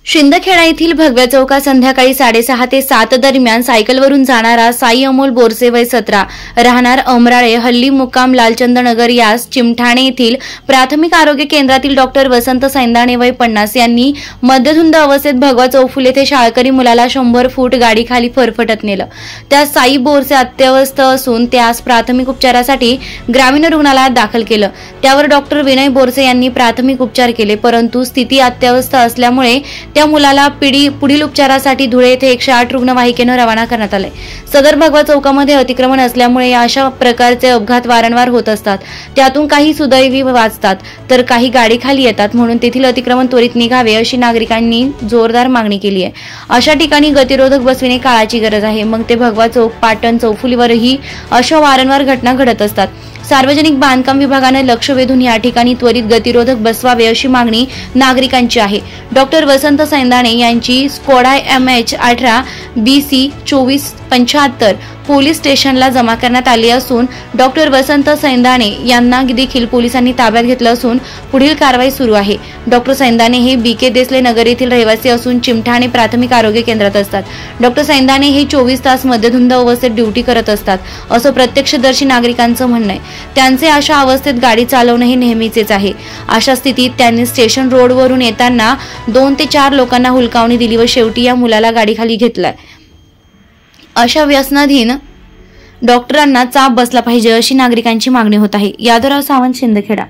शिंदखेडा येथील भगव्या चौकात संध्याकाळी 6:30 ते 7 दरम्यान सायकलवरून जाणारा साई अमोल बोरसे वय 17 राहणार अमराळे हल्ली मुक्काम लालचंद नगर यास चिमठाणे येथील प्राथमिक आरोग्य केंद्रातील डॉक्टर वसंत सैंदाणे वय 50 यांनी मध्यधुंद अवस्थेत भगवा चौफुल येथे शाळकरी मुलाला 100 फूट गाडीखाली फरफटत नेलं। त्यात साई बोरसे अत्यवस्थ असून त्यास प्राथमिक उपचारासाठी ग्रामीण रुग्णालयात दाखल केलं। त्यावर डॉक्टर विनय बोरसे यांनी प्राथमिक उपचार केले, परंतु स्थिती अत्यवस्थ असल्यामुळे त्या मुलाला पुढील उपचारासाठी धुळे येथे 108 रुग्णवाहिकेने रवाना करण्यात आले। सदर भगवा चौकामध्ये अतिक्रमण असल्यामुळे अशा प्रकारचे अपघात वारंवार होत असतात। त्यातून काही सुदैवी वाचतात तर काही गाडी खाली येतात, म्हणून तेथील अतिक्रमण त्वरित निघावे अशी नागरिकांनी जोरदार मागणी केली आहे। अशा ठिकाणी गतिरोधक बसविणे काळाची गरज आहे। मग ते भगवा चौक, पाटण, चौफुलीवरही अशा वारंवार घटना घडत असतात। सार्वजनिक बांधकाम विभागाने लक्ष वेधून या ठिकाणी त्वरित गतिरोधक बसवावे अशी मागणी नागरिकांची आहे। डॉक्टर वसंत सैंदाणे यांची स्कोडा MH18 BC 2475 पोलीस स्टेशनला जमा करण्यात आली असून डॉक्टर वसंत सैंदाणे यांना देखील पोलिसांनी ताब्यात घेतलं असून पुढील कारवाई सुरू आहे। डॉक्टर सैंदाणे हे BK देसले नगर येथील रहिवासी असून चिमठाणे प्राथमिक आरोग्य केंद्रात असतात। डॉक्टर सैंदाणे हे 24 तास मध्यधुंद अवस्थेत ड्युटी करत असतात असं प्रत्यक्षदर्शी नागरिकांचं म्हणणं आहे। त्यांचे अशा अवस्थेत गाडी चालवणे हे नेहमीचेच आहे। अशा स्थितीत त्यांनी स्टेशन रोडवरून येताना 2 ते 4 लोकांना हुलकावणी दिली व शेवटी या मुलाला गाडीखाली घेतलाय। अशा व्यसनाधीन डॉक्टरांना चाप बसला पाहिजे अशी नागरिकांची मागणी होत आहे। यादवराव सावंत, शिंदखेडा।